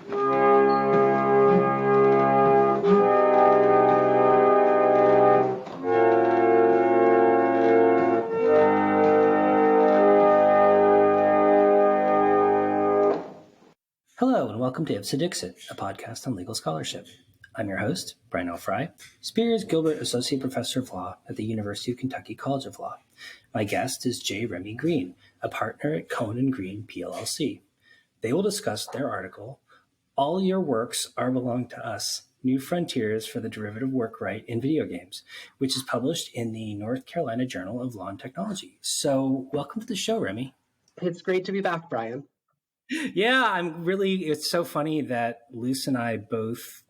Hello, and welcome to Ipsa Dixit, a podcast on legal scholarship. I'm your host, Brian L. Fry, Spears Gilbert Associate Professor of Law at the University of Kentucky College of Law. My guest is J. Remy Green, a partner at Cohen & Green, PLLC. They will discuss their article, All Your Works Are Belong to Us, New Frontiers for the Derivative Work Right in Video Games, which is published in the North Carolina Journal of Law and Technology. So welcome to the show, Remy. It's great to be back, Brian. Yeah, it's so funny that Luce and I both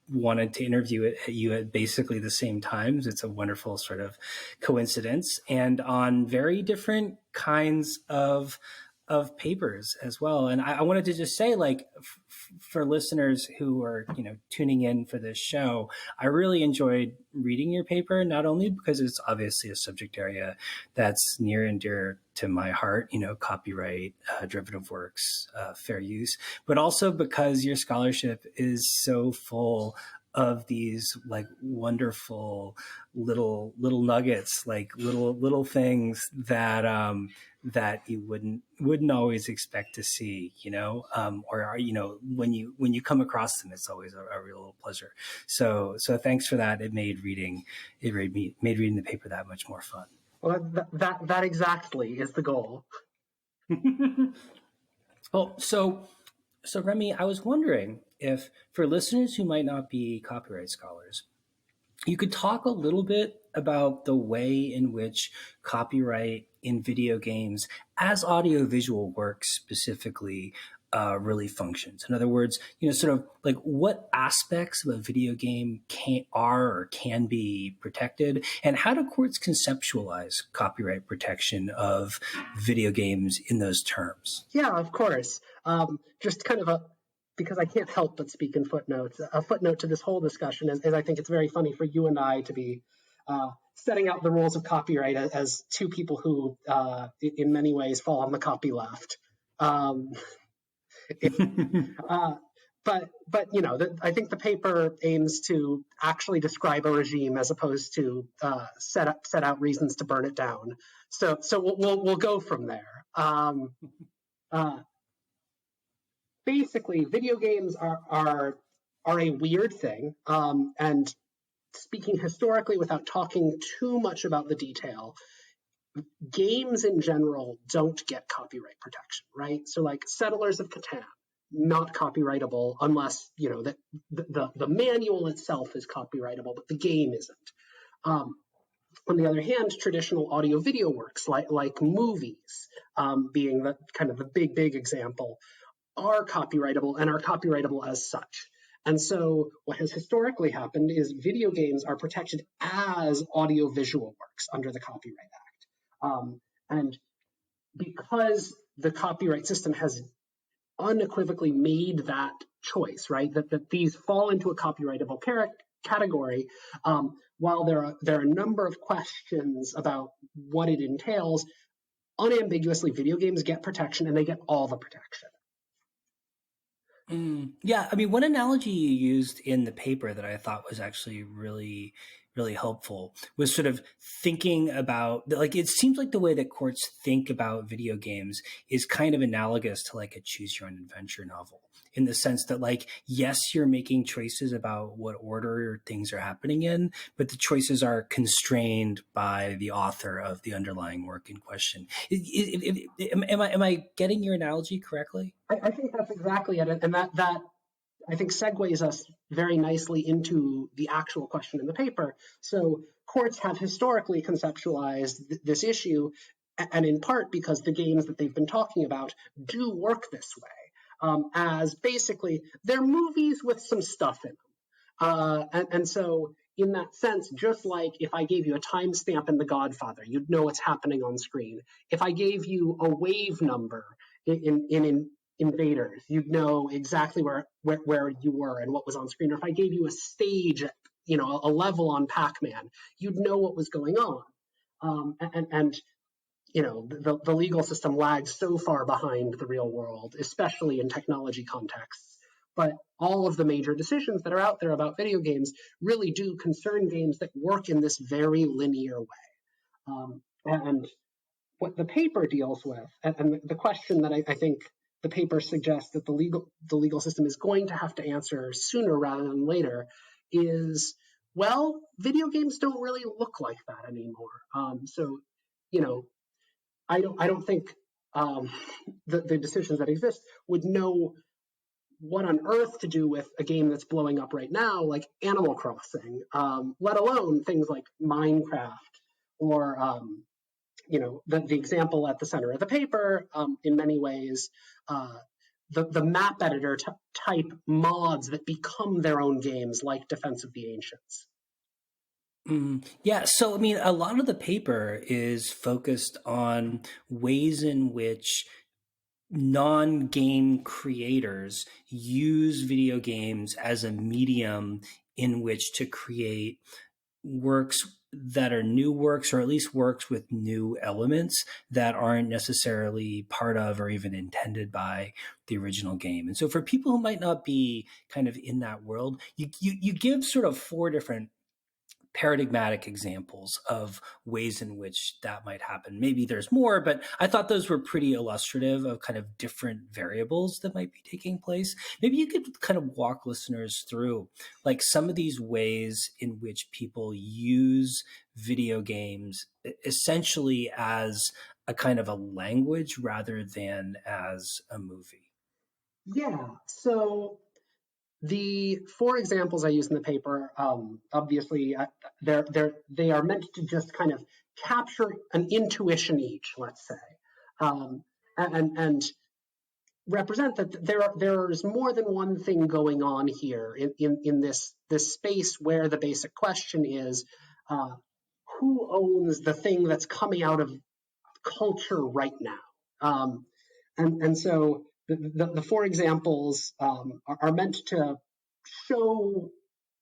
wanted to interview you at basically the same times. It's a wonderful sort of coincidence, and on very different kinds of papers as well. And I wanted to just say, like, for listeners who are, tuning in for this show, I really enjoyed reading your paper, not only because it's obviously a subject area that's near and dear to my heart, copyright, derivative works, fair use, but also because your scholarship is so full of these like wonderful little nuggets, like little things that that you wouldn't always expect to see, or when you come across them, it's always a real pleasure. So thanks for that. It made reading the paper that much more fun. Well, that exactly is the goal. Well, so Remy, I was wondering if, for listeners who might not be copyright scholars, you could talk a little bit about the way in which copyright in video games, as audiovisual works specifically, really functions. In other words, sort of like what aspects of a video game can be protected, and how do courts conceptualize copyright protection of video games in those terms? Yeah, of course. Just kind of because I can't help but speak in footnotes. A footnote to this whole discussion is I think it's very funny for you and I to be setting out the rules of copyright as two people who, in many ways, fall on the copy left. But I think the paper aims to actually describe a regime as opposed to set out reasons to burn it down. So we'll go from there. Basically, video games are a weird thing, and speaking historically without talking too much about the detail, games in general don't get copyright protection, right? So like Settlers of Catan, not copyrightable unless, the manual itself is copyrightable, but the game isn't. On the other hand, traditional audio-video works like movies, being the kind of the big example, are copyrightable and are copyrightable as such. And so what has historically happened is video games are protected as audiovisual works under the Copyright Act. And because the copyright system has unequivocally made that choice, right, that these fall into a copyrightable category, while there are a number of questions about what it entails, unambiguously video games get protection, and they get all the protection. Yeah, I mean, one analogy you used in the paper that I thought was actually really, really helpful was sort of thinking about, like, it seems like the way that courts think about video games is kind of analogous to like a choose your own adventure novel, in the sense that, like, yes, you're making choices about what order things are happening in, but the choices are constrained by the author of the underlying work in question. Am I getting your analogy correctly? I think that's exactly it, and that I think segues us very nicely into the actual question in the paper. So courts have historically conceptualized this issue, and in part because the games that they've been talking about do work this way, as basically they're movies with some stuff in them. And so in that sense, just like if I gave you a timestamp in The Godfather, you'd know what's happening on screen. If I gave you a wave number in Invaders, you'd know exactly where you were and what was on screen. Or if I gave you a stage, a level on Pac-Man, you'd know what was going on. And the legal system lags so far behind the real world, especially in technology contexts, but all of the major decisions that are out there about video games really do concern games that work in this very linear way. And what the paper deals with, and the question that I think the paper suggests that the legal system is going to have to answer sooner rather than later, is, well, video games don't really look like that anymore. So, you know, I don't think the decisions that exist would know what on earth to do with a game that's blowing up right now, like Animal Crossing, let alone things like Minecraft or the example at the center of the paper, in many ways, the map editor type mods that become their own games, like Defense of the Ancients. Yeah, so I mean, a lot of the paper is focused on ways in which non game creators use video games as a medium in which to create works that are new works, or at least works with new elements that aren't necessarily part of or even intended by the original game. And so for people who might not be kind of in that world, you give sort of four different paradigmatic examples of ways in which that might happen. Maybe there's more, but I thought those were pretty illustrative of kind of different variables that might be taking place. Maybe you could kind of walk listeners through like some of these ways in which people use video games essentially as a kind of a language rather than as a movie. Yeah. So the four examples I use in the paper, obviously, they are meant to just kind of capture an intuition each, let's say, um, and represent that there's more than one thing going on here in this space where the basic question is, uh, who owns the thing that's coming out of culture right now? And so the four examples are meant to show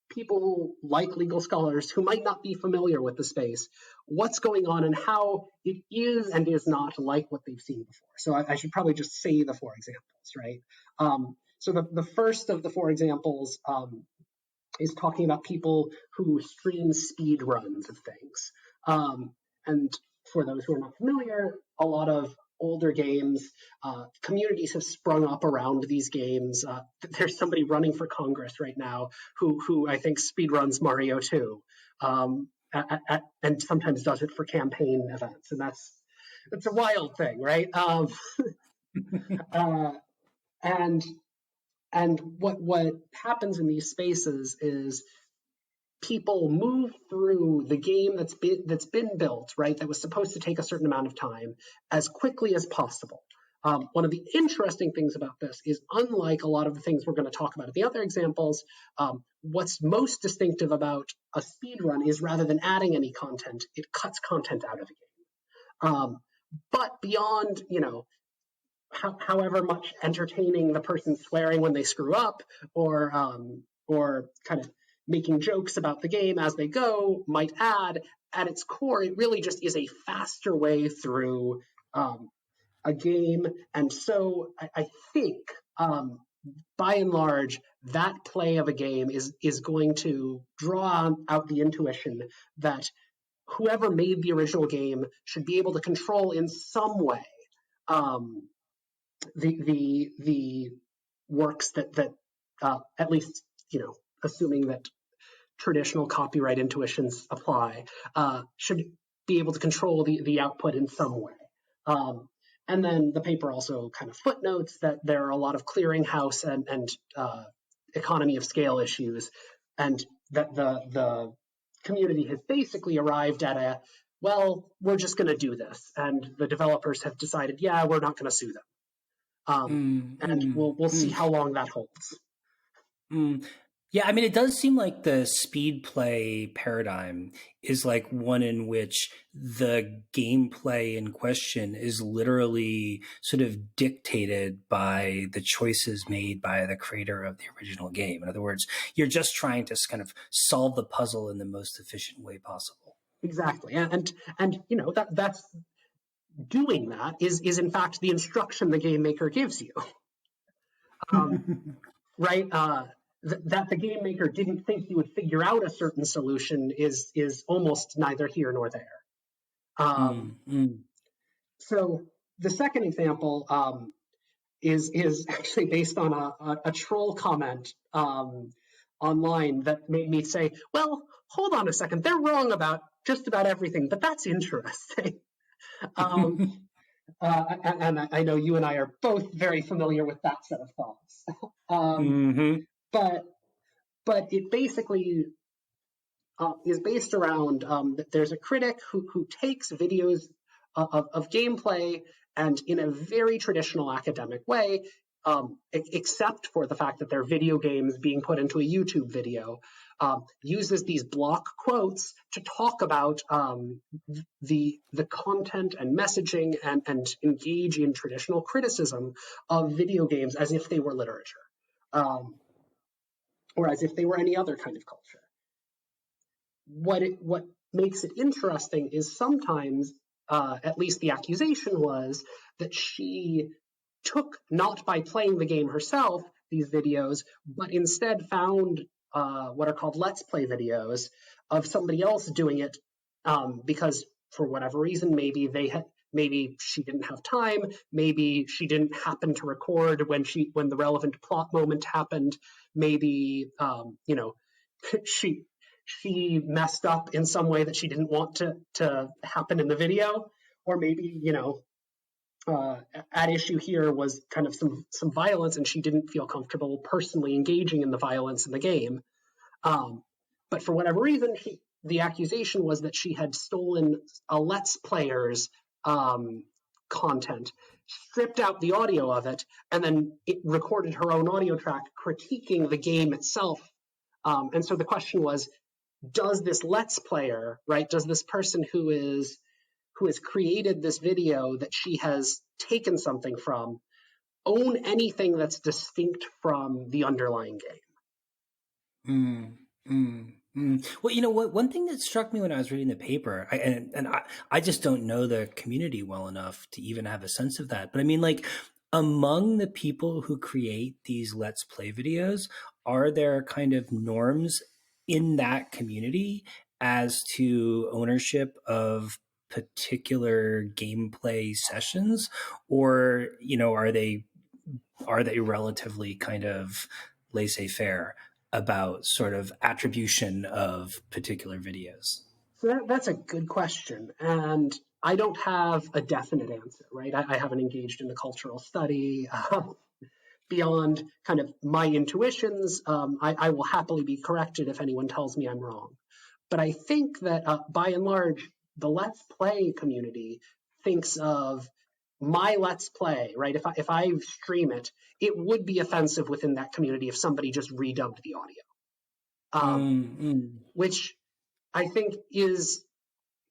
people like legal scholars who might not be familiar with the space what's going on and how it is and is not like what they've seen before. So I should probably just say the four examples, right? So the first of the four examples is talking about people who stream speed runs of things. And for those who are not familiar, a lot of older games, communities have sprung up around these games. There's somebody running for Congress right now who I think speed runs Mario 2, and sometimes does it for campaign events, and that's a wild thing, right? Uh, and what happens in these spaces is people move through the game that's been built, right, that was supposed to take a certain amount of time, as quickly as possible. One of the interesting things about this is, unlike a lot of the things we're going to talk about at the other examples, what's most distinctive about a speed run is, rather than adding any content, it cuts content out of the game. But beyond, however much entertaining the person swearing when they screw up, or kind of making jokes about the game as they go might add, at its core, it really just is a faster way through a game. And so I think, by and large, that play of a game is going to draw out the intuition that whoever made the original game should be able to control in some way, um, the works that at least, assuming that traditional copyright intuitions apply, should be able to control the output in some way. And then the paper also kind of footnotes that there are a lot of clearinghouse and economy of scale issues, and that the community has basically arrived at a, well, we're just going to do this, and the developers have decided, yeah, we're not going to sue them. And we'll see how long that holds. Yeah, I mean, it does seem like the speed play paradigm is like one in which the gameplay in question is literally sort of dictated by the choices made by the creator of the original game. In other words, you're just trying to kind of solve the puzzle in the most efficient way possible. Exactly, and that's doing that is in fact the instruction the game maker gives you. Um, right? That the game maker didn't think you would figure out a certain solution is almost neither here nor there. Um, Mm, mm, so the second example is actually based on a troll comment online that made me say, "Well, hold on a second, they're wrong about just about everything, but that's interesting." um, and I know you and I are both very familiar with that set of thoughts. um, hmm but it basically is based around that there's a critic who takes videos of gameplay and in a very traditional academic way, except for the fact that they're video games being put into a YouTube video, uses these block quotes to talk about the content and messaging and engage in traditional criticism of video games as if they were literature, um, or as if they were any other kind of culture. What makes it interesting is sometimes, at least the accusation was that she took, not by playing the game herself, these videos, but instead found what are called let's play videos of somebody else doing it, because for whatever reason, maybe she didn't have time, maybe she didn't happen to record when the relevant plot moment happened, maybe she she messed up in some way that she didn't want to happen in the video, or maybe uh, at issue here was kind of some violence, and she didn't feel comfortable personally engaging in the violence in the game. Um, but for whatever reason, the accusation was that she had stolen a Let's Player's um, content, stripped out the audio of it, and then it recorded her own audio track critiquing the game itself. And so the question was, does this Let's Player, right? Does this person who has created this video that she has taken something from own anything that's distinct from the underlying game? mm, Well, you know what? One thing that struck me when I was reading the paper, I just don't know the community well enough to even have a sense of that. But I mean, like, among the people who create these Let's Play videos, are there kind of norms in that community as to ownership of particular gameplay sessions, or are they relatively kind of laissez-faire about sort of attribution of particular videos? So that's a good question. And I don't have a definite answer, right? I haven't engaged in a cultural study beyond kind of my intuitions. I will happily be corrected if anyone tells me I'm wrong. But I think that by and large, the Let's Play community thinks of my Let's Play, right? If I stream it, it would be offensive within that community if somebody just redubbed the audio, Mm, mm, which I think is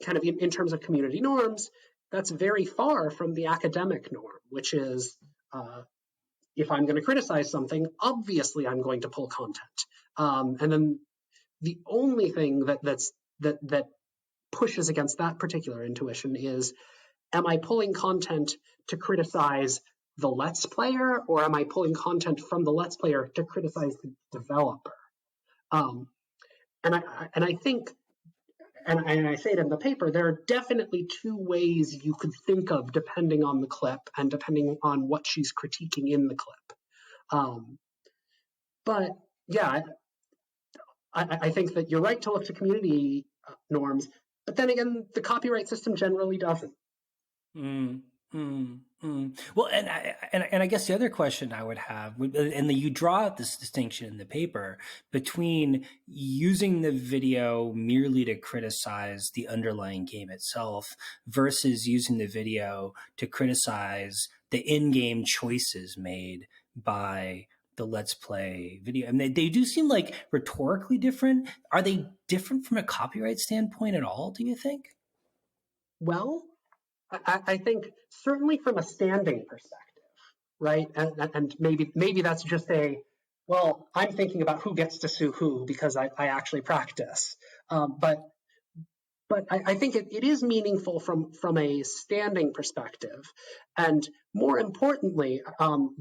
kind of in terms of community norms, that's very far from the academic norm, which is if I'm going to criticize something, obviously I'm going to pull content. And then the only thing that pushes against that particular intuition is, am I pulling content to criticize the Let's Player, or am I pulling content from the Let's Player to criticize the developer? Um, and I think, and I say it in the paper, there are definitely two ways you could think of depending on the clip and depending on what she's critiquing in the clip. Um, but yeah, I think that you're right to look to community norms, but then again, the copyright system generally doesn't. mm, Well, and I guess the other question I would have, you draw out this distinction in the paper between using the video merely to criticize the underlying game itself versus using the video to criticize the in-game choices made by the Let's Play video. I mean, they do seem like rhetorically different. Are they different from a copyright standpoint at all, do you think? Well, I think certainly from a standing perspective, right? And maybe that's just well, I'm thinking about who gets to sue who because I actually practice. But I think it is meaningful from a standing perspective, and more importantly,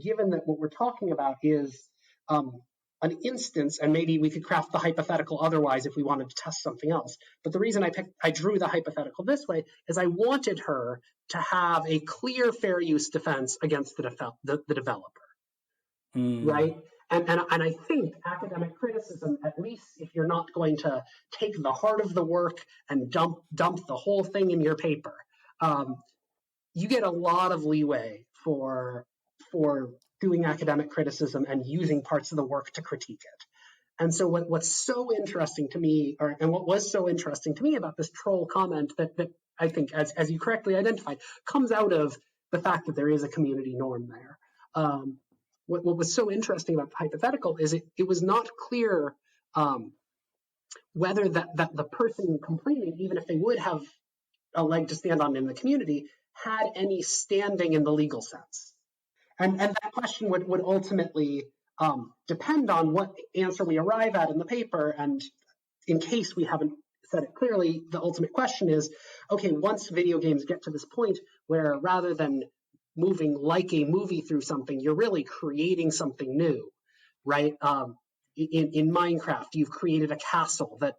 given that what we're talking about is an instance, and maybe we could craft the hypothetical otherwise if we wanted to test something else. But the reason I drew the hypothetical this way is I wanted her to have a clear fair use defense against the developer, Mm. right? And I think academic criticism, at least if you're not going to take the heart of the work and dump the whole thing in your paper, um, you get a lot of leeway for doing academic criticism and using parts of the work to critique it. And so what's so interesting to me, and what was so interesting to me about this troll comment that I think, as you correctly identified, comes out of the fact that there is a community norm there. What was so interesting about the hypothetical is it was not clear whether that the person complaining, even if they would have a leg to stand on in the community, had any standing in the legal sense. And that question would ultimately depend on what answer we arrive at in the paper. And in case we haven't said it clearly, the ultimate question is, okay, once video games get to this point where rather than moving like a movie through something, you're really creating something new, right? In Minecraft, you've created a castle that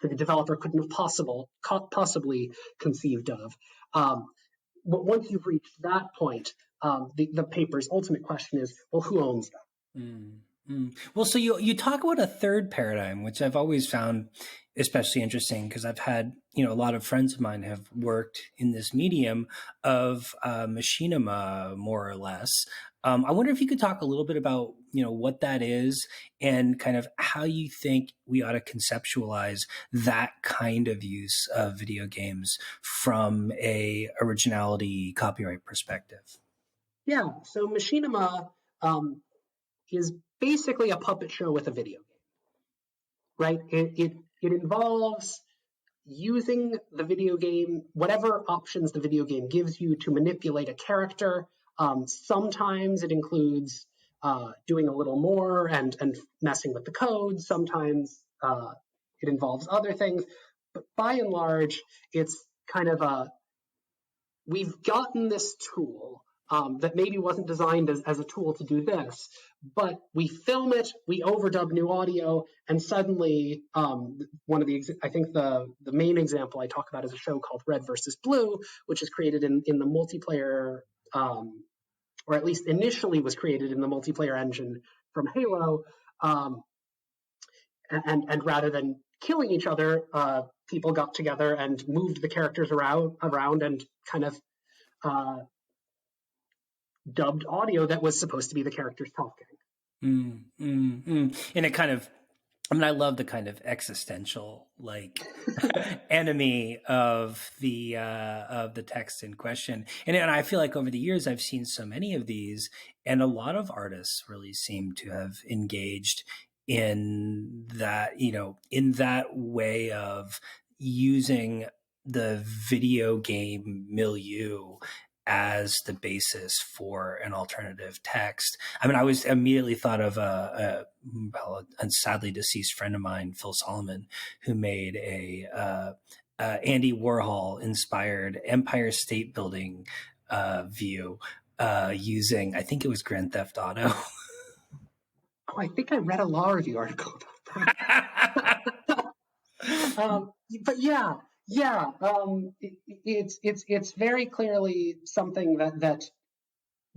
the developer couldn't have possibly conceived of. But once you've reached that point, the paper's ultimate question is, well, who owns that? Mm, Well, so you talk about a third paradigm, which I've always found especially interesting because I've had a lot of friends of mine have worked in this medium of machinima, more or less. I wonder if you could talk a little bit about what that is and kind of how you think we ought to conceptualize that kind of use of video games from a originality copyright perspective. Yeah, so machinima is basically a puppet show with a video game, right? It involves using the video game, whatever options the video game gives you to manipulate a character. Sometimes it includes doing a little more and messing with the code. Sometimes it involves other things. But by and large, it's kind of we've gotten this tool that maybe wasn't designed as a tool to do this, but we film it, we overdub new audio, and suddenly I think the main example I talk about is a show called Red versus Blue, which is created in the multiplayer, or at least initially was created in the multiplayer engine from Halo, and rather than killing each other, people got together and moved the characters around and kind of uh, dubbed audio that was supposed to be the characters talking. And it kind of, I love the kind of existential enemy of the text in question, and I feel like over the years I've seen so many of these, and a lot of artists really seem to have engaged in that, in that way of using the video game milieu as the basis for an alternative text. I was immediately thought of a sadly deceased friend of mine, Phil Solomon, who made a Andy Warhol inspired Empire State Building view using, I think it was Grand Theft Auto. Oh, I think I read a law review article about that. But yeah, it's very clearly something that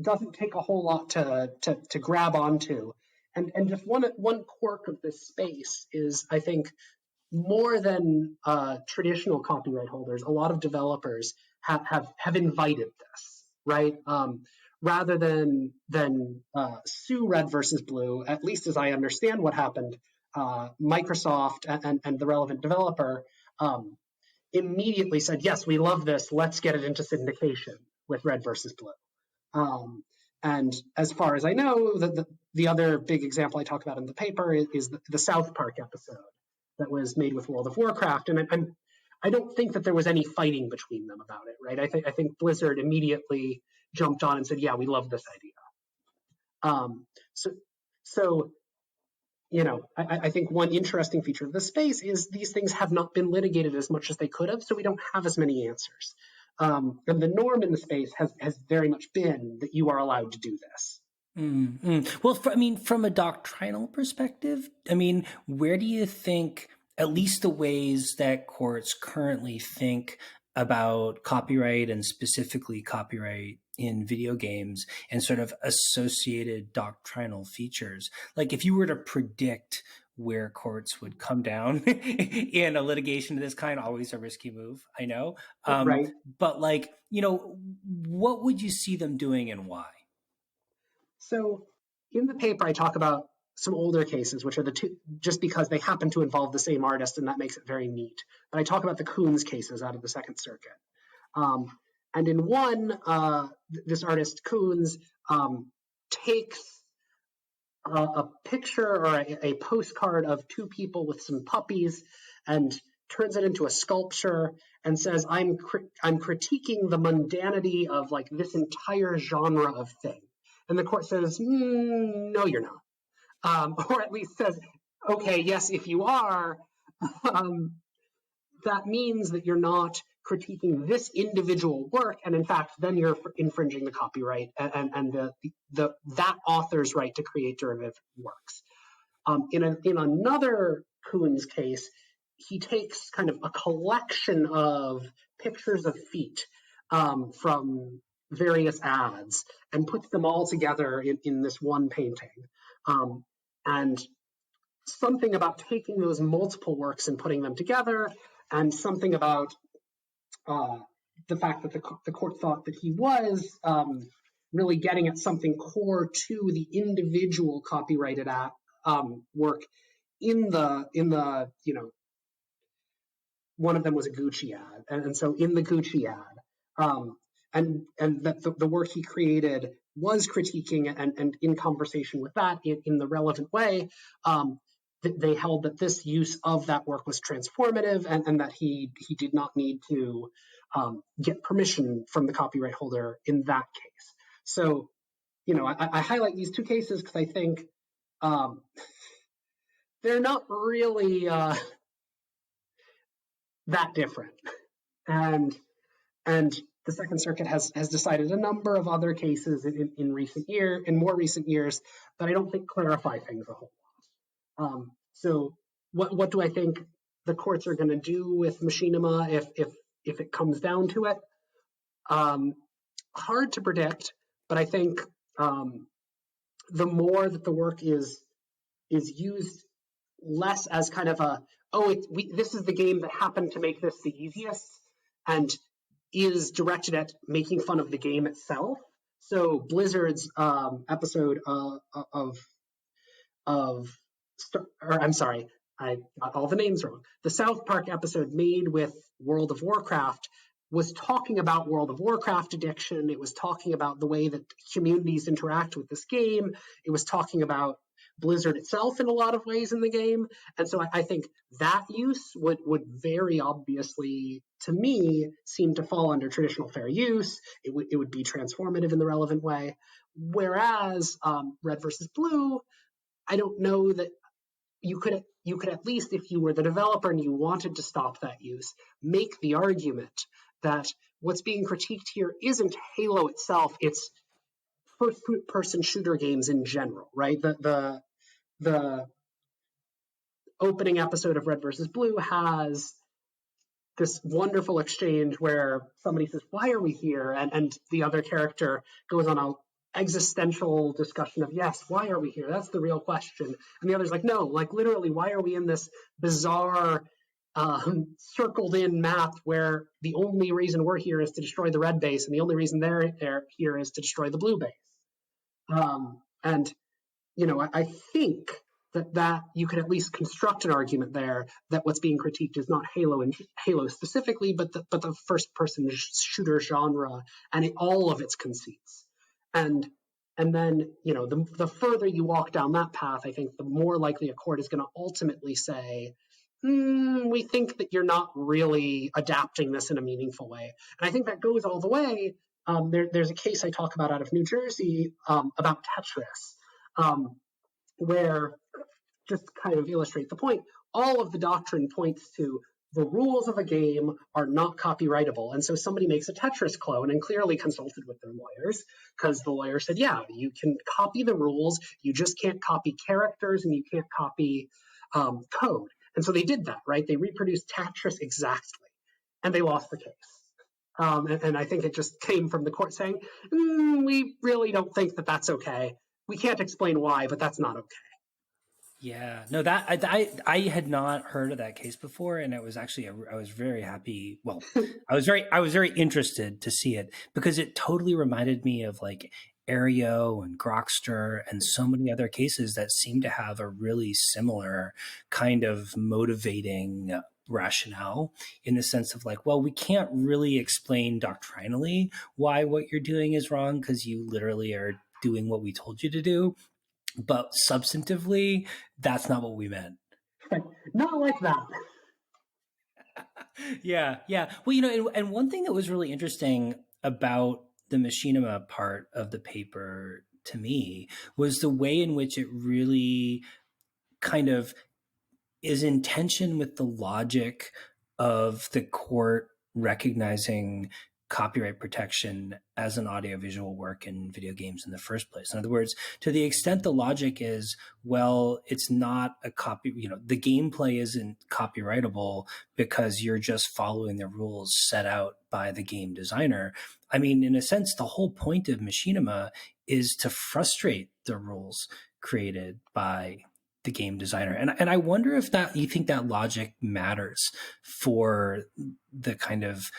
doesn't take a whole lot to grab onto, and just one quirk of this space is, I think, more than traditional copyright holders, a lot of developers have invited this, right? Rather than sue Red versus Blue, at least as I understand what happened, Microsoft and the relevant developer immediately said, yes, we love this, let's get it into syndication with Red versus Blue. And as far as I know, the other big example I talk about in the paper is the South Park episode that was made with World of Warcraft, and I don't think that there was any fighting between them about it, right? I think Blizzard immediately jumped on and said, "Yeah, we love this idea." So I think one interesting feature of the space is these things have not been litigated as much as they could have, so we don't have as many answers. And the norm in the space has very much been that you are allowed to do this. Well, I mean, from a doctrinal perspective, I mean, where do you think, at least the ways that courts currently think about copyright and specifically copyright in video games and sort of associated doctrinal features? Like, if you were to predict where courts would come down in a litigation of this kind, always a risky move, I know. Right. But, like, what would you see them doing and why? So in the paper, I talk about some older cases, which are the two, just because they happen to involve the same artist, and that makes it very neat. But I talk about the Coons cases out of the Second Circuit. Um, and in one, this artist Coons takes a picture or a postcard of two people with some puppies and turns it into a sculpture and says, I'm critiquing the mundanity of like this entire genre of thing. And the court says, no, you're not. Or at least says, okay, yes, if you are, um, that means that you're not critiquing this individual work, and in fact, then you're infringing the copyright and that author's right to create derivative works. In another Coons case, he takes kind of a collection of pictures of feet from various ads and puts them all together in this one painting. And something about taking those multiple works and putting them together, and something about uh, the fact that the court thought that he was really getting at something core to the individual copyrighted work in the one of them was a Gucci ad, and so in the Gucci ad, and that the work he created was critiquing and in conversation with that in the relevant way. They held that this use of that work was transformative, and that he did not need to get permission from the copyright holder in that case. So, I highlight these two cases because I think they're not really that different. And the Second Circuit has decided a number of other cases in more recent years that I don't think clarify things a whole lot. So what do I think the courts are going to do with machinima if it comes down to it? Hard to predict, but I think the more that the work is used less as kind of this is the game that happened to make this the easiest, and is directed at making fun of the game itself. So Blizzard's episode of or I'm sorry, I got all the names wrong. The South Park episode made with World of Warcraft was talking about World of Warcraft addiction. It was talking about the way that communities interact with this game. It was talking about Blizzard itself in a lot of ways in the game. And so I think that use would very obviously, to me, seem to fall under traditional fair use. It would be transformative in the relevant way. Whereas Red versus Blue, I don't know that you could at least, if you were the developer and you wanted to stop that use, make the argument that what's being critiqued here isn't Halo itself, it's first person shooter games in general, right? The opening episode of Red versus Blue has this wonderful exchange where somebody says, "Why are we here?" and the other character goes on a existential discussion of, yes, why are we here? That's the real question. And the other's like, no, like literally, why are we in this bizarre circled in map where the only reason we're here is to destroy the red base, and the only reason they're here is to destroy the blue base? And I think that you could at least construct an argument there that what's being critiqued is not Halo and Halo specifically, but the first person shooter genre and all of its conceits. And then the further you walk down that path, I think the more likely a court is going to ultimately say, we think that you're not really adapting this in a meaningful way. And I think that goes all the way. There's a case I talk about out of New Jersey about Tetris, where, just kind of illustrate the point, all of the doctrine points to the rules of a game are not copyrightable. And so somebody makes a Tetris clone and clearly consulted with their lawyers, because the lawyer said, yeah, you can copy the rules, you just can't copy characters and you can't copy code. And so they did that, right? They reproduced Tetris exactly, and they lost the case. And I think it just came from the court saying, we really don't think that that's okay. We can't explain why, but that's not okay. Yeah, no, that I had not heard of that case before, and it was actually I was very happy. Well, I was very interested to see it because it totally reminded me of like Aereo and Grokster and so many other cases that seem to have a really similar kind of motivating rationale in the sense of like, well, we can't really explain doctrinally why what you're doing is wrong because you literally are doing what we told you to do, but substantively, that's not what we meant. Not like that. Yeah, yeah. Well, you know, and one thing that was really interesting about the machinima part of the paper to me was the way in which it really kind of is in tension with the logic of the court recognizing copyright protection as an audiovisual work in video games in the first place. In other words, to the extent the logic is, well, it's not a copy, you know, the gameplay isn't copyrightable because you're just following the rules set out by the game designer. I mean, in a sense, the whole point of machinima is to frustrate the rules created by the game designer. And I wonder if that you think that logic matters for the kind of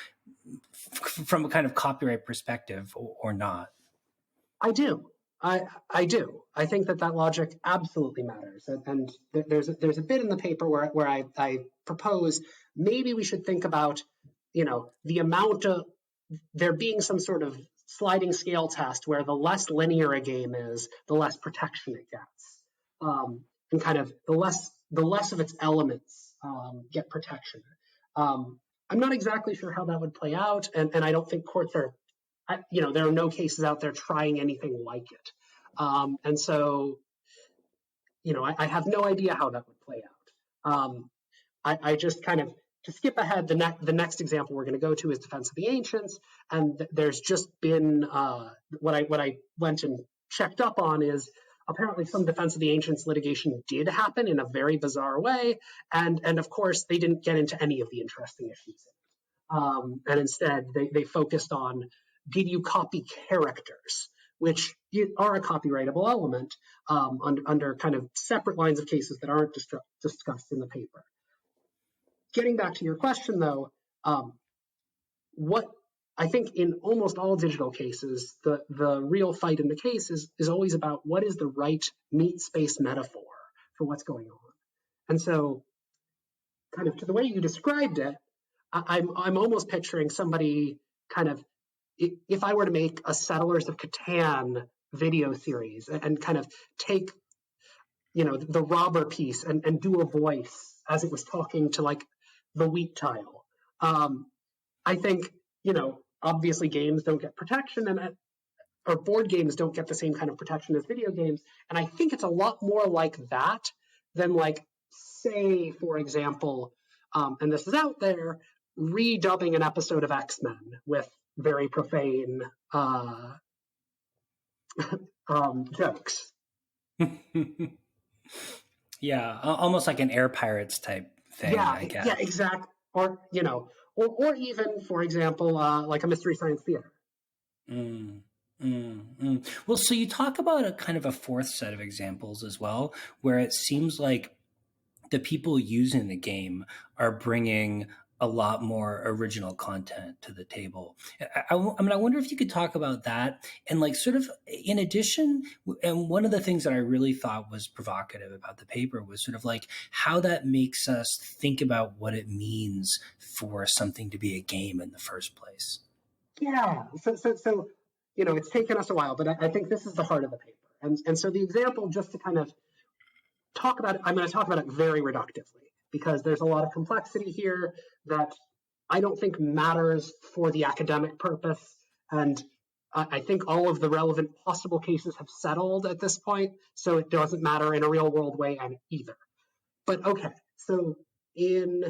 from a kind of copyright perspective or not. I do. I do. I think that logic absolutely matters. And there's a bit in the paper where I propose maybe we should think about, the amount of there being some sort of sliding scale test where the less linear a game is, the less protection it gets, and kind of the less of its elements get protection. I'm not exactly sure how that would play out, and I don't think courts are. There are no cases out there trying anything like it, and so I have no idea how that would play out. I just kind of to skip ahead, the next example we're going to go to is Defense of the Ancients, and there's just been what I went and checked up on is apparently some Defense of the Ancients litigation did happen in a very bizarre way, and of course they didn't get into any of the interesting issues, and instead they focused on, did you copy characters, which are a copyrightable element under kind of separate lines of cases that aren't discussed in the paper. Getting back to your question, though, what I think in almost all digital cases, the real fight in the case is always about what is the right meat space metaphor for what's going on. And so, kind of to the way you described it, I'm almost picturing somebody kind of, if I were to make a Settlers of Catan video series and kind of take the robber piece and do a voice as it was talking to like the wheat tile. I think, obviously games don't get protection or board games don't get the same kind of protection as video games. And I think it's a lot more like that than like, say, for example, and this is out there, redubbing an episode of X-Men with very profane jokes. Yeah, almost like an Air Pirates type thing, I guess. Yeah, exactly. Or or even, for example, like a Mystery Science Theater. Well, so you talk about a kind of a fourth set of examples as well, where it seems like the people using the game are bringing a lot more original content to the table. I mean, I wonder if you could talk about that and like sort of in addition, and one of the things that I really thought was provocative about the paper was sort of like how that makes us think about what it means for something to be a game in the first place. Yeah. So it's taken us a while, but I think this is the heart of the paper. And so the example, just to kind of talk about it, I'm going to talk about it very reductively because there's a lot of complexity here that I don't think matters for the academic purpose. And I think all of the relevant possible cases have settled at this point, so it doesn't matter in a real world way either. But okay, so in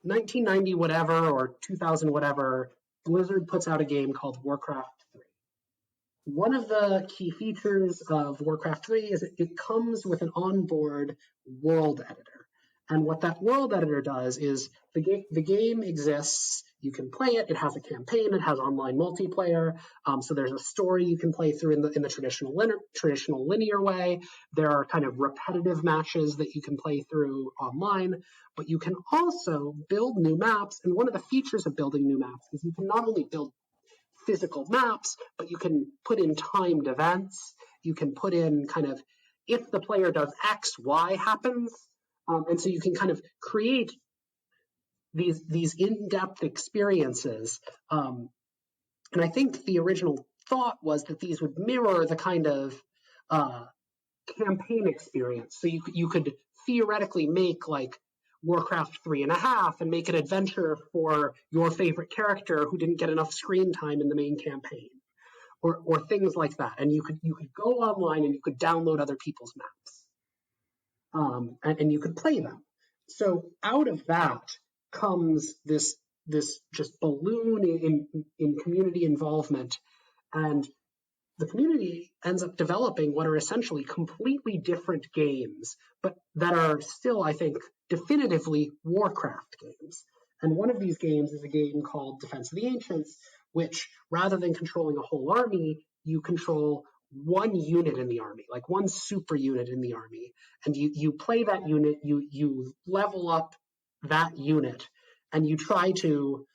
1990 whatever or 2000 whatever, Blizzard puts out a game called Warcraft 3. One of the key features of Warcraft 3 is it comes with an onboard world editor. And what that world editor does is the game exists, you can play it, it has a campaign, it has online multiplayer, so there's a story you can play through in the traditional linear way. There are kind of repetitive matches that you can play through online, but you can also build new maps, and one of the features of building new maps is you can not only build physical maps, but you can put in timed events. You can put in kind of if the player does X, Y happens. And so you can kind of create these in-depth experiences. And I think the original thought was that these would mirror the kind of campaign experience. So you could theoretically make like Warcraft 3.5 and make an adventure for your favorite character who didn't get enough screen time in the main campaign, or things like that. And you could go online and you could download other people's maps, and you could play them. So out of that comes this just balloon in community involvement, and the community ends up developing what are essentially completely different games, but that are still, I think, definitively Warcraft games. And one of these games is a game called Defense of the Ancients, which rather than controlling a whole army, you control one unit in the army, like one super unit in the army. And you play that unit, you level up that unit, and you try to,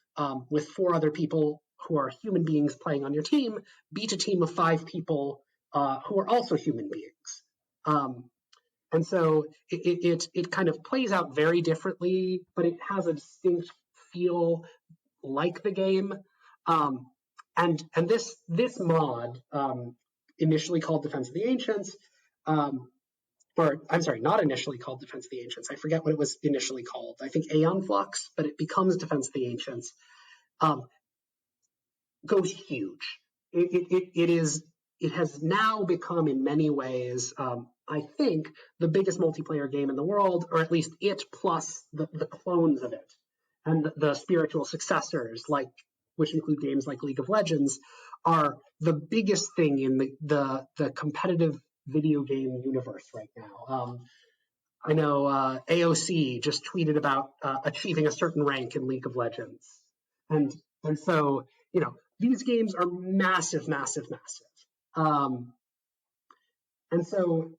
with 4 other people who are human beings playing on your team, beat a team of 5 people who are also human beings. And so it kind of plays out very differently, but it has a distinct feel like the game. And this mod, initially called Defense of the Ancients, or I'm sorry, not initially called Defense of the Ancients. I forget what it was initially called. I think Aeon Flux, but it becomes Defense of the Ancients. Goes huge. It has now become in many ways, I think, the biggest multiplayer game in the world, or at least it plus the clones of it and the spiritual successors, like which include games like League of Legends, are the biggest thing in the competitive video game universe right now. I know AOC just tweeted about achieving a certain rank in League of Legends, and so these games are massive, massive, massive. And so,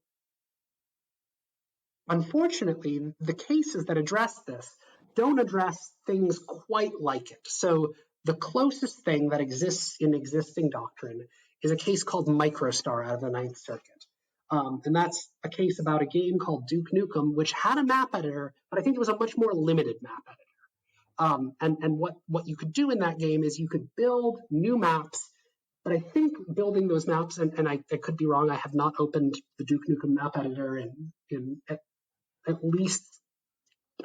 unfortunately, the cases that address this don't address things quite like it. So the closest thing that exists in existing doctrine is a case called Microstar out of the Ninth Circuit. And that's a case about a game called Duke Nukem, which had a map editor, but I think it was a much more limited map editor. And what you could do in that game is you could build new maps, but I think building those maps, and I could be wrong, I have not opened the Duke Nukem map editor in at least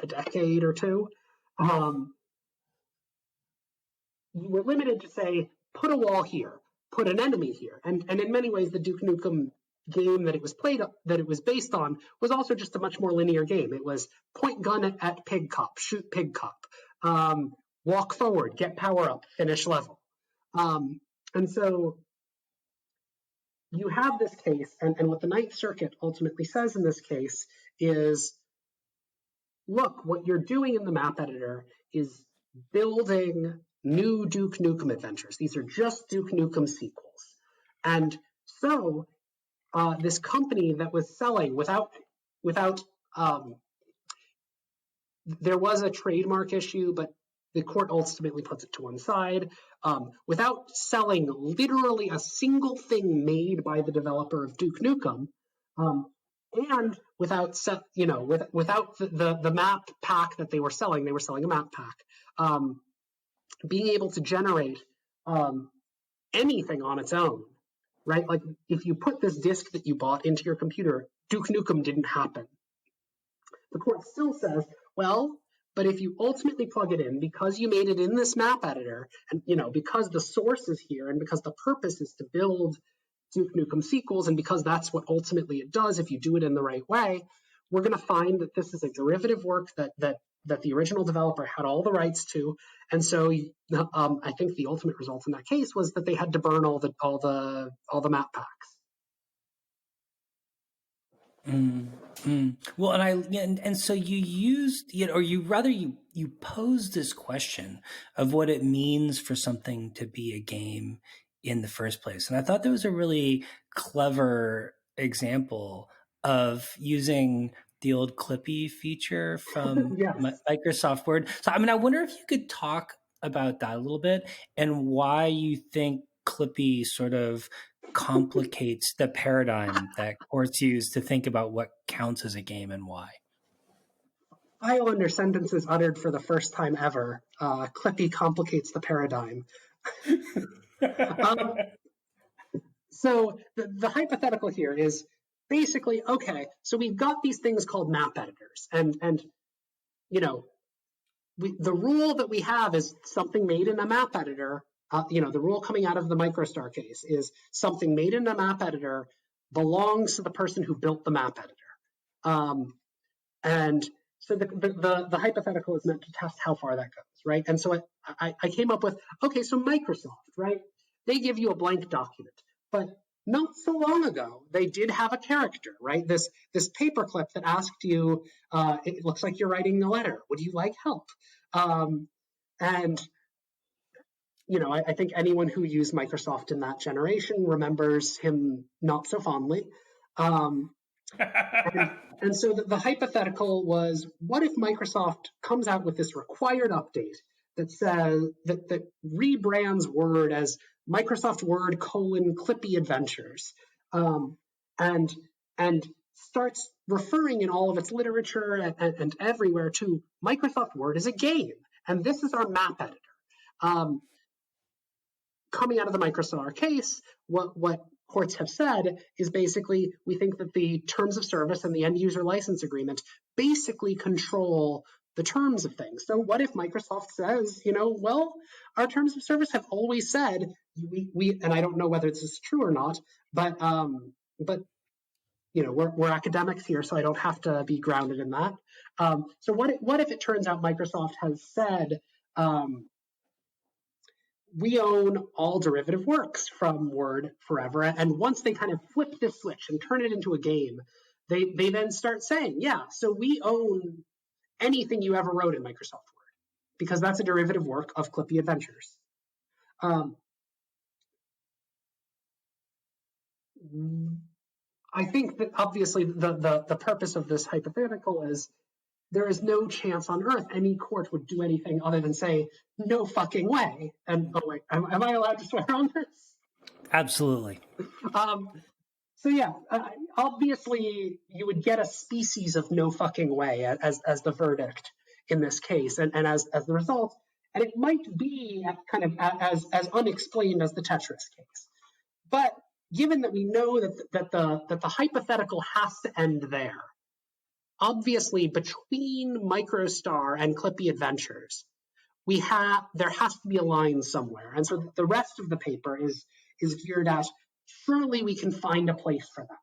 a decade or two. You were limited to say, put a wall here, put an enemy here. And in many ways, the Duke Nukem game that it was based on was also just a much more linear game. It was point gun at pig cop, shoot pig cop, walk forward, get power up, finish level. And so you have this case, and what the Ninth Circuit ultimately says in this case is, look, what you're doing in the map editor is building new Duke Nukem adventures. These are just Duke Nukem sequels. And so this company that was selling without there was a trademark issue, but the court ultimately puts it to one side. Without selling literally a single thing made by the developer of Duke Nukem, and without the map pack that they were selling a map pack, being able to generate anything on its own, right? Like if you put this disk that you bought into your computer, Duke Nukem didn't happen. The court still says, well, but if you ultimately plug it in, because you made it in this map editor, and because the source is here, and because the purpose is to build Duke Nukem sequels, and because that's what ultimately it does if you do it in the right way, we're going to find that this is a derivative work that that the original developer had all the rights to, and so I think the ultimate result in that case was that they had to burn all the map packs. Mm, well, and so you used, or you rather you posed this question of what it means for something to be a game in the first place, and I thought that was a really clever example of using the old Clippy feature from Yes. Microsoft Word. So, I mean, I wonder if you could talk about that a little bit and why you think Clippy sort of complicates the paradigm that courts use to think about what counts as a game and why. File under sentences uttered for the first time ever. Clippy complicates the paradigm. Um, so the hypothetical here is basically okay. So we've got these things called map editors, and you know the rule that we have is something made in a map editor. The rule coming out of the MicroStar case is something made in a map editor belongs to the person who built the map editor. Um, and so the hypothetical is meant to test how far that goes, right? And so I came up with, okay, so Microsoft, right? They give you a blank document, but not so long ago, they did have a character, right? This paperclip that asked you, it looks like you're writing a letter. Would you like help? Um, and I think anyone who used Microsoft in that generation remembers him not so fondly. Um, and so the hypothetical was, what if Microsoft comes out with this required update that says that rebrands Word as Microsoft Word Clippy Adventures, um, and and starts referring in all of its literature and everywhere to Microsoft Word as a game, and this is our map editor. Um, Coming out of the Microsoft case, what courts have said is basically we think that the terms of service and the end user license agreement basically control the terms of things. So what if Microsoft says, well, our terms of service have always said we and I don't know whether this is true or not, but we're academics here, so I don't have to be grounded in that. So what if it turns out Microsoft has said we own all derivative works from Word forever. And once they kind of flip this switch and turn it into a game, they then start saying, yeah, so we own anything you ever wrote in Microsoft Word because that's a derivative work of Clippy Adventures. I think that obviously the purpose of this hypothetical is there is no chance on earth any court would do anything other than say, no fucking way. And oh wait, am I allowed to swear on this? Absolutely. Um, so yeah, obviously you would get a species of no fucking way as the verdict in this case, and as the result, and it might be kind of as unexplained as the Tetris case. But given that we know that the hypothetical has to end there, obviously between MicroStar and Clippy Adventures, there has to be a line somewhere, and so the rest of the paper is geared at surely we can find a place for that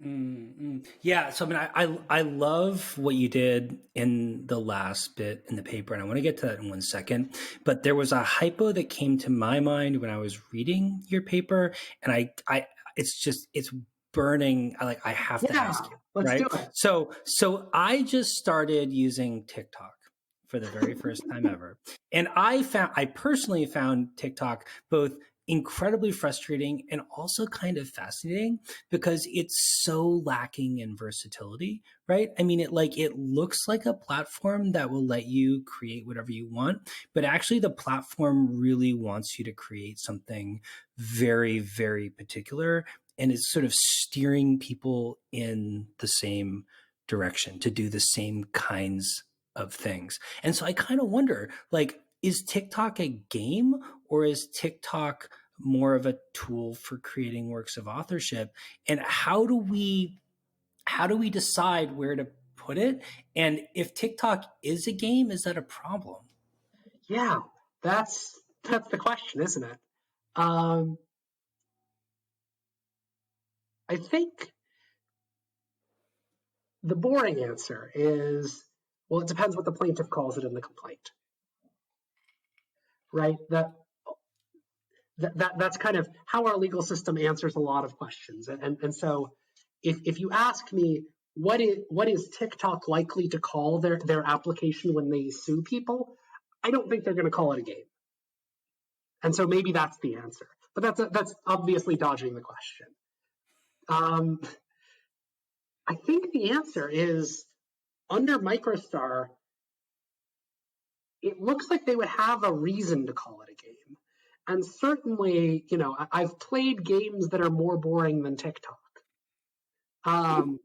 line. Yeah, so I mean, I love what you did in the last bit in the paper, and I want to get to that in 1 second. But there was a hypo that came to my mind when I was reading your paper, and it's burning. I have to Yeah, ask you, let's do right? it. So I just started using TikTok for the very first time ever, and I personally found TikTok both incredibly frustrating and also kind of fascinating because it's so lacking in versatility, right? I mean, it looks like a platform that will let you create whatever you want, but actually the platform really wants you to create something very, very particular, and it's sort of steering people in the same direction to do the same kinds of things. And so I kind of wonder, is TikTok a game, or is TikTok more of a tool for creating works of authorship? And how do we decide where to put it? And if TikTok is a game, is that a problem? Yeah, that's the question, isn't it? Um, I think the boring answer is, Well, it depends what the plaintiff calls it in the complaint, right? That's kind of how our legal system answers a lot of questions. And so if you ask me, what is TikTok likely to call their application when they sue people, I don't think they're going to call it a game. And so maybe that's the answer. But that's obviously dodging the question. I think the answer is, under MicroStar, it looks like they would have a reason to call it a game. And certainly, I've played games that are more boring than TikTok. And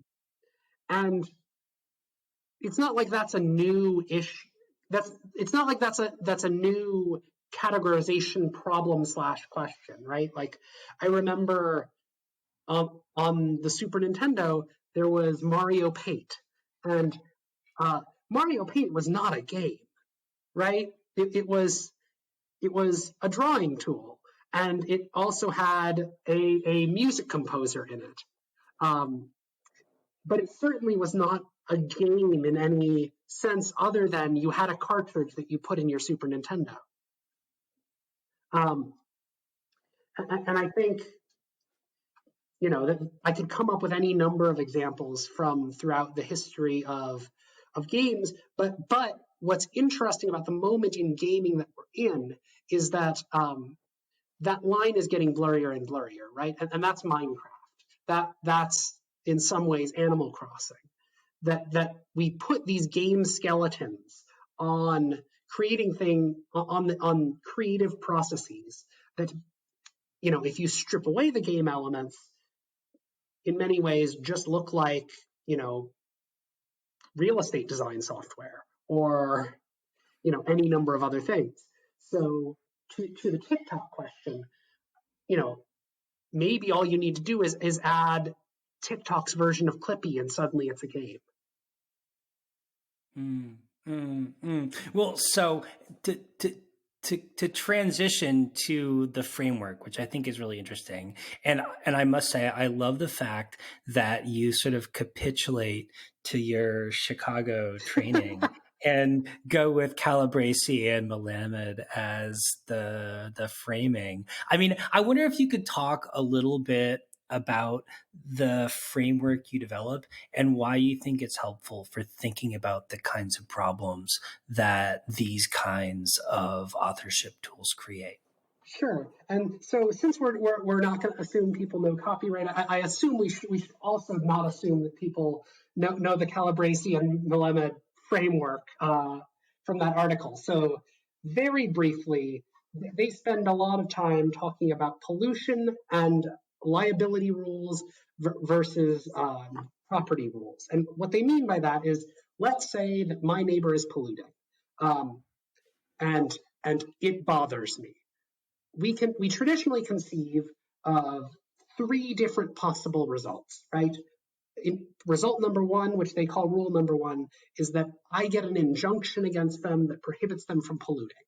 it's not like that's a new issue. It's not like that's a new categorization problem / question, right? Like, I remember on the Super Nintendo, there was Mario Paint. And Mario Paint was not a game, right? It was a drawing tool, and it also had a music composer in it. But it certainly was not a game in any sense other than you had a cartridge that you put in your Super Nintendo. And I think, that I could come up with any number of examples from throughout the history of games, but what's interesting about the moment in gaming that we're in is that that line is getting blurrier and blurrier, right? And that's Minecraft. That's in some ways Animal Crossing. That we put these game skeletons on creating on creative processes that, if you strip away the game elements, in many ways just look like, real estate design software or, any number of other things. So to the TikTok question, maybe all you need to do is add TikTok's version of Clippy and suddenly it's a game. Well, so to transition to the framework, which I think is really interesting, and I must say I love the fact that you sort of capitulate to your Chicago training and go with Calabresi and Melamed as the framing. I mean, I wonder if you could talk a little bit about the framework you develop and why you think it's helpful for thinking about the kinds of problems that these kinds of authorship tools create. Sure. And so since we're not going to assume people know copyright, I assume we should also not assume that people know the Calabresi and Melamed framework from that article. So very briefly, they spend a lot of time talking about pollution and liability rules versus property rules. And what they mean by that is, let's say that my neighbor is polluting, and it bothers me. We traditionally conceive of three different possible results, right? Result number one, which they call rule number one, is that I get an injunction against them that prohibits them from polluting.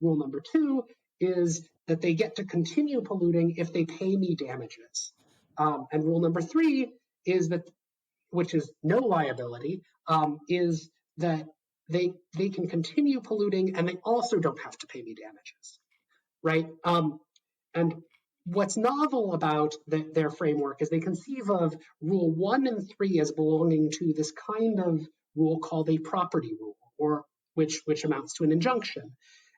Rule number two is that they get to continue polluting if they pay me damages. And rule number three is that, which is no liability, is that they can continue polluting and they also don't have to pay me damages, right? And what's novel about their framework is they conceive of rule 1 and 3 as belonging to this kind of rule called a property rule, or which amounts to an injunction.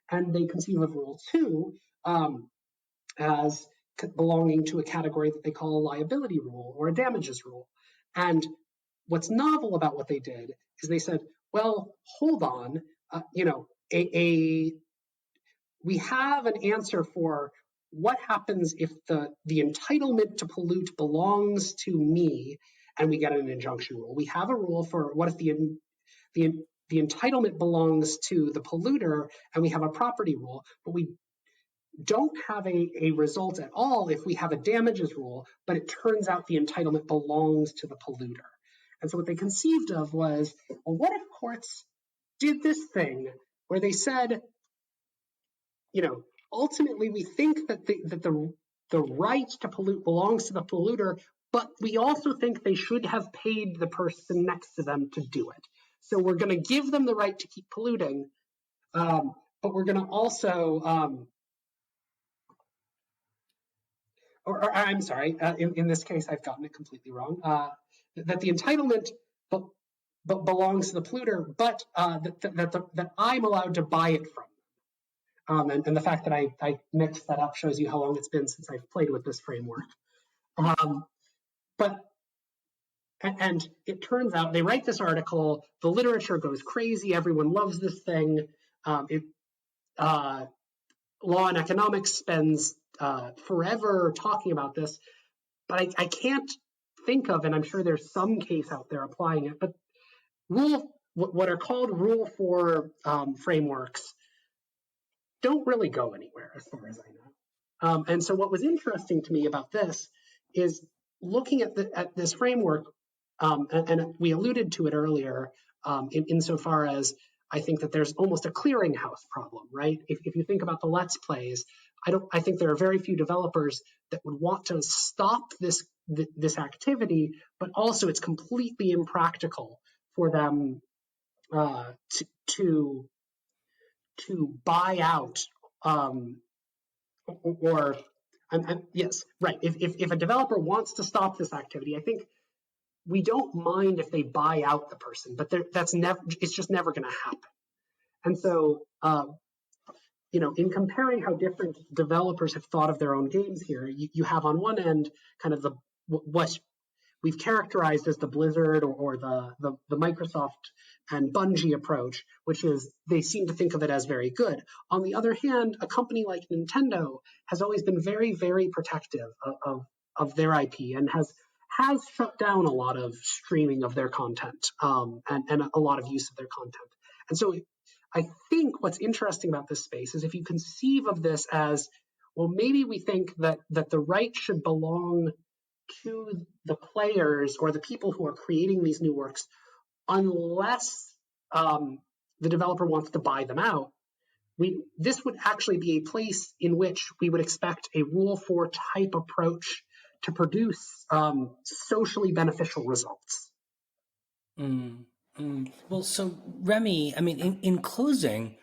And they conceive of rule 2 as belonging to a category that they call a liability rule or a damages rule. And what's novel about what they did is they said, well, hold on, we have an answer for what happens if the entitlement to pollute belongs to me and we get an injunction rule. We have a rule for what if the entitlement belongs to the polluter and we have a property rule, but we don't have a result at all if we have a damages rule, but it turns out the entitlement belongs to the polluter. And so what they conceived of was, well, what if courts did this thing where they said, ultimately we think that the right to pollute belongs to the polluter, but we also think they should have paid the person next to them to do it. So we're going to give them the right to keep polluting, but we're going to also, or I'm sorry, in this case, I've gotten it completely wrong, that the entitlement belongs to the polluter, but that I'm allowed to buy it from. And the fact that I mixed that up shows you how long it's been since I've played with this framework. But and it turns out they write this article, the literature goes crazy, everyone loves this thing. Law and economics spends forever talking about this, but I can't think of, and I'm sure there's some case out there applying it, but what are called Rule 4 frameworks don't really go anywhere as far as I know. And so what was interesting to me about this is looking at this framework, and we alluded to it earlier, insofar as I think that there's almost a clearinghouse problem, right? If you think about the Let's Plays, I think there are very few developers that would want to stop this activity, but also it's completely impractical for them to buy out, or yes, right. If a developer wants to stop this activity, I think we don't mind if they buy out the person, but it's just never going to happen. And so, in comparing how different developers have thought of their own games here, you have on one end kind of what we've characterized as the Blizzard or the Microsoft and Bungie approach, which is they seem to think of it as very good. On the other hand, a company like Nintendo has always been very, very protective of their IP and has shut down a lot of streaming of their content, and a lot of use of their content. And so I think what's interesting about this space is if you conceive of this as, well, maybe we think that the right should belong to the players or the people who are creating these new works, unless the developer wants to buy them out. This would actually be a place in which we would expect a Rule 4 type approach to produce socially beneficial results. Well, so Remy, I mean, in closing,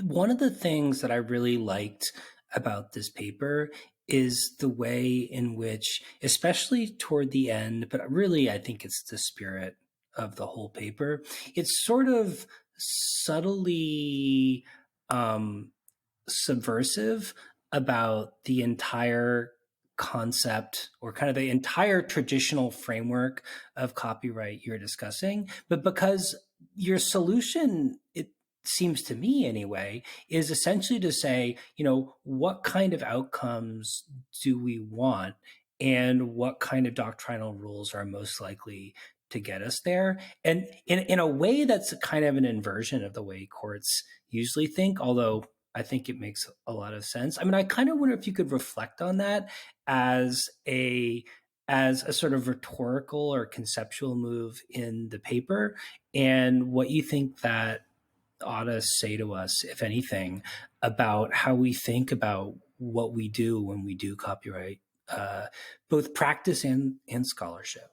one of the things that I really liked about this paper is the way in which, especially toward the end, but really I think it's the spirit of the whole paper, it's sort of subtly subversive about the entire concept or kind of the entire traditional framework of copyright you're discussing. But because your solution, it seems to me anyway, is essentially to say, what kind of outcomes do we want and what kind of doctrinal rules are most likely to get us there? And in a way that's kind of an inversion of the way courts usually think, although I think it makes a lot of sense. I mean, I kind of wonder if you could reflect on that as a sort of rhetorical or conceptual move in the paper, and what you think that ought to say to us, if anything, about how we think about what we do when we do copyright, both practice and scholarship.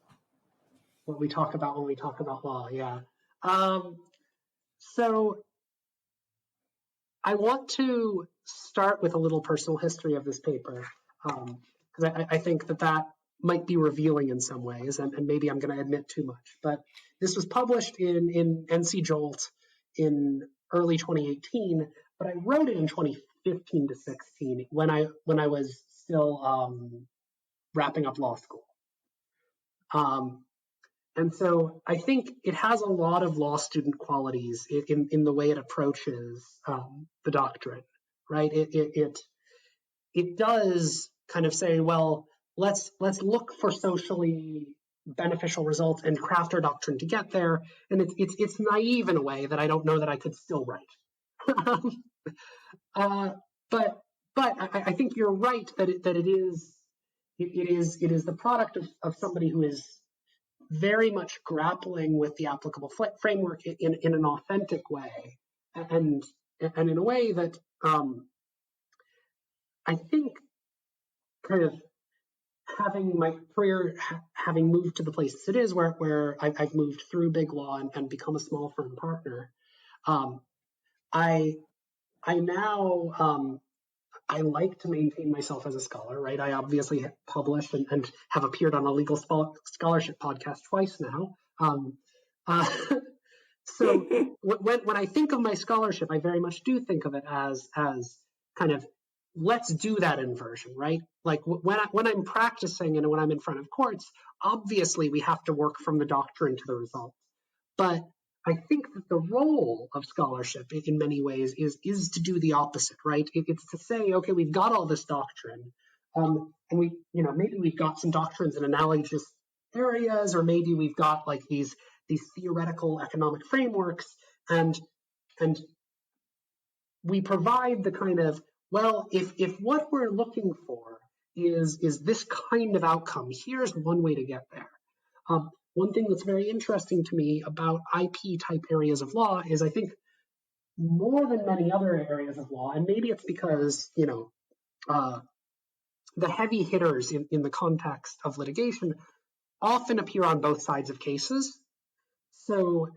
What we talk about when we talk about law, yeah. So I want to start with a little personal history of this paper, because I think that might be revealing in some ways, and maybe I'm going to admit too much. But this was published in NC Jolt in early 2018, but I wrote it in 2015 to 16 when I was still wrapping up law school. And so I think it has a lot of law student qualities in the way it approaches the doctrine, right? It does kind of say, well, let's look for socially beneficial results and craft our doctrine to get there. And it's naive in a way that I don't know that I could still write. But I think you're right that it is the product of somebody who is very much grappling with the applicable framework in an authentic way, and in a way that I think kind of having my career having moved to the place it is, where I've moved through big law and become a small firm partner, um, I I now I like to maintain myself as a scholar, right? I obviously published and have appeared on a legal scholarship podcast twice now. Uh, so when I think of my scholarship, I very much do think of it as kind of, let's do that inversion, right? Like when I'm practicing and when I'm in front of courts, obviously we have to work from the doctrine to the results. But I think that the role of scholarship in many ways is to do the opposite, right? It's to say, okay, we've got all this doctrine, and we, maybe we've got some doctrines in analogous areas, or maybe we've got like these theoretical economic frameworks, and and we provide the kind of, well, if what we're looking for is this kind of outcome, here's one way to get there. One thing that's very interesting to me about IP type areas of law is, I think, more than many other areas of law, and maybe it's because, uh, the heavy hitters in the context of litigation often appear on both sides of cases. So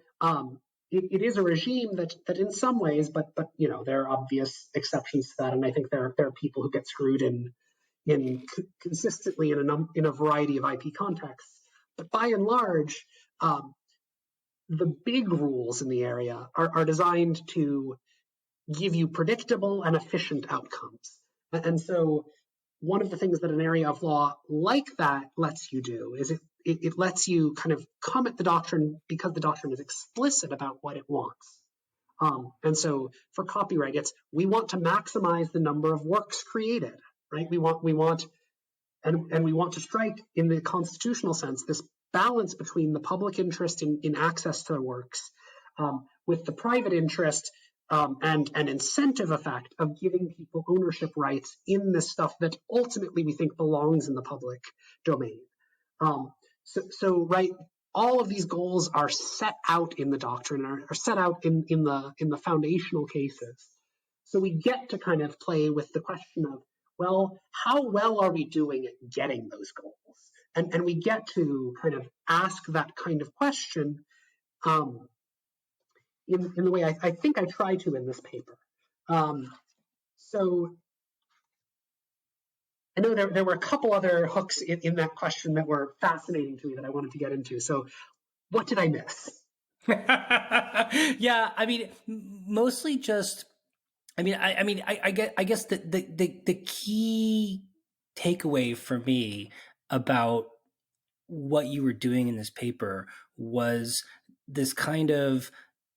it is a regime that in some ways, but there are obvious exceptions to that, and I think there are people who get screwed in consistently in a variety of IP contexts. But by and large, the big rules in the area are designed to give you predictable and efficient outcomes. And so one of the things that an area of law like that lets you do is it lets you kind of come at the doctrine because the doctrine is explicit about what it wants. And so for copyright, it's, we want to maximize the number of works created, right? We want and we want to strike, in the constitutional sense, this balance between the public interest in access to the works, with the private interest, and an incentive effect of giving people ownership rights in this stuff that ultimately we think belongs in the public domain. So right, all of these goals are set out in the doctrine, are set out in the foundational cases. So we get to kind of play with the question of, well, how well are we doing at getting those goals? And we get to kind of ask that kind of question, in the way I think I try to in this paper. So I know there were a couple other hooks in that question that were fascinating to me that I wanted to get into. So what did I miss? Yeah, I mean, mostly just. I guess the key takeaway for me about what you were doing in this paper was this kind of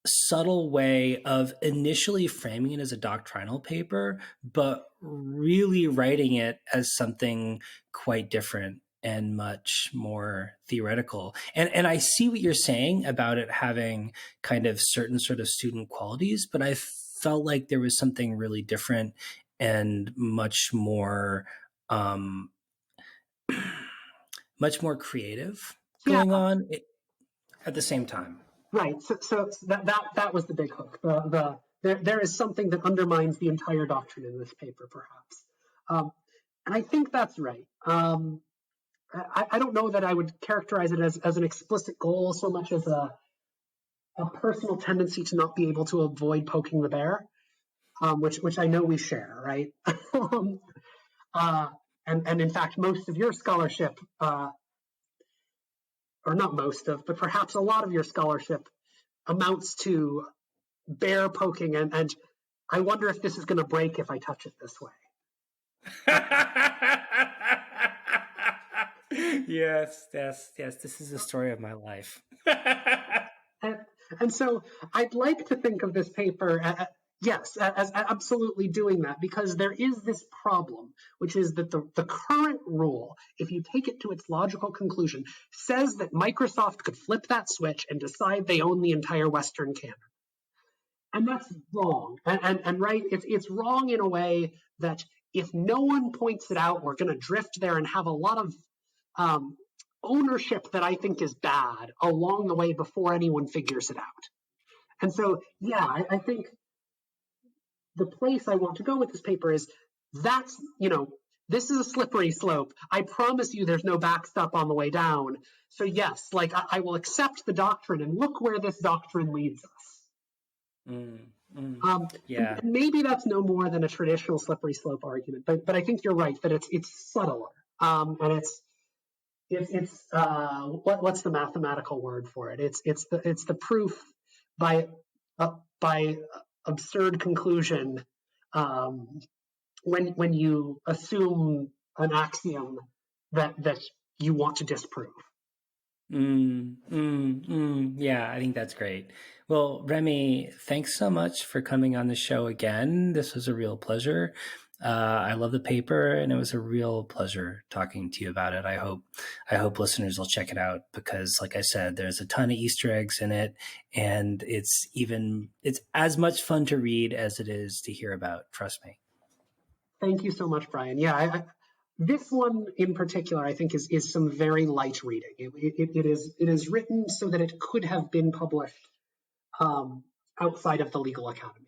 subtle way of initially framing it as a doctrinal paper, but really writing it as something quite different and much more theoretical. And I see what you're saying about it having kind of certain sort of student qualities, but I felt like there was something really different and um, much more creative Yeah, going on at the same time. right. So that was the big hook. There is something that undermines the entire doctrine in this paper, perhaps. And I think that's right. I don't know that I would characterize it as an explicit goal so much as a personal tendency to not be able to avoid poking the bear, which I know we share, right? um, and in fact, most of your scholarship, or not most of, but perhaps a lot of your scholarship amounts to bear poking, and I wonder if this is going to break if I touch it this way. Yes, yes, yes. This is the story of my life. And, and so I'd like to think of this paper, yes, as absolutely doing that, because there is this problem, which is that the current rule, if you take it to its logical conclusion, says that Microsoft could flip that switch and decide they own the entire Western canon. And that's wrong. And right, it's wrong in a way that if no one points it out, we're going to drift there and have a lot of ownership that I think is bad along the way before anyone figures it out. And so, yeah, I think the place I want to go with this paper is, that's, this is a slippery slope. I promise you there's no backstop on the way down. So yes, like I will accept the doctrine and look where this doctrine leads us. Yeah. And maybe that's no more than a traditional slippery slope argument, but I think you're right that it's subtler. And it's what's the mathematical word for it? It's the proof by absurd conclusion, when you assume an axiom that you want to disprove. Yeah, I think that's great. Well, Remy, thanks so much for coming on the show again. This was a real pleasure. I love the paper, and it was a real pleasure talking to you about it. I hope listeners will check it out because, like I said, there's a ton of Easter eggs in it, and it's as much fun to read as it is to hear about. Trust me. Thank you so much, Brian. Yeah, this one in particular, I think, is some very light reading. It is written so that it could have been published outside of the legal academy.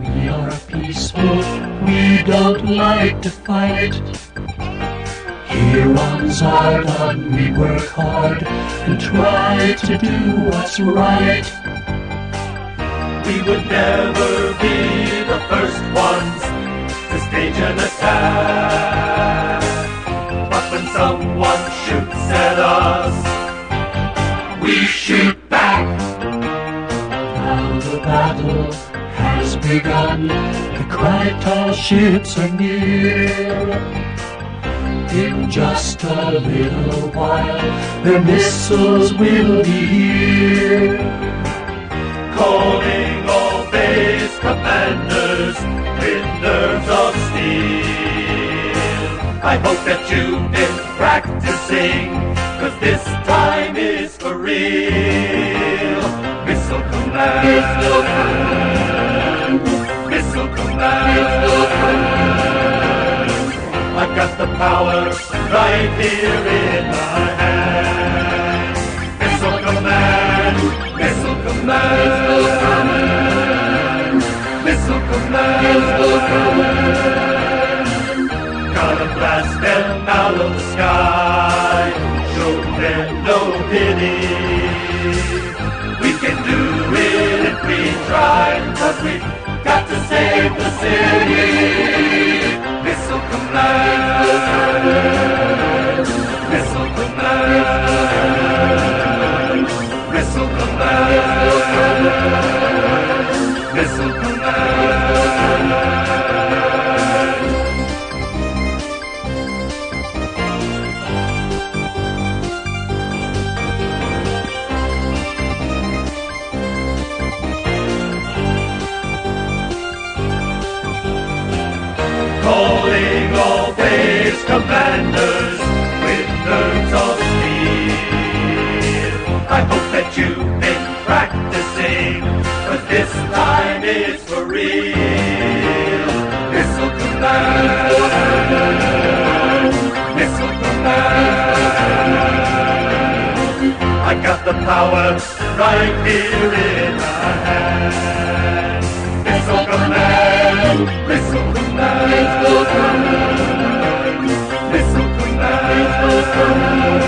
We are peaceful, we don't like to fight. Here on Zardon we work hard and try to do what's right. We would never be the first ones to stage an attack. But when someone shoots at us, we shoot back. Now the battle has begun, the Krytal ships are near. In just a little while, their missiles will be here. Calling all base commanders with nerves of steel. I hope that you've been practicing, 'cause this time is for real. Missile command, missile command, missile command. I've got the power right here in my hand. Missile command, missile command, missile command, missile command. Gotta blast them out of the sky, show them no pity. We can do it if we try, 'cause we've got to save the city. Missile command, missile command, missile command, missile command. Calling all base commanders with nerves of steel. I hope that you've been practicing, 'cause this time is for real. Missile command, missile command. I got the power right here in my hand. Missile command, missile command, missile command, missile command.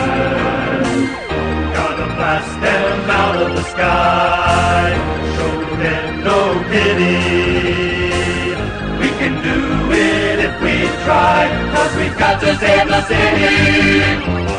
Gotta blast them out of the sky, show them no pity. We can do it if we try, 'cause we've got to save the city.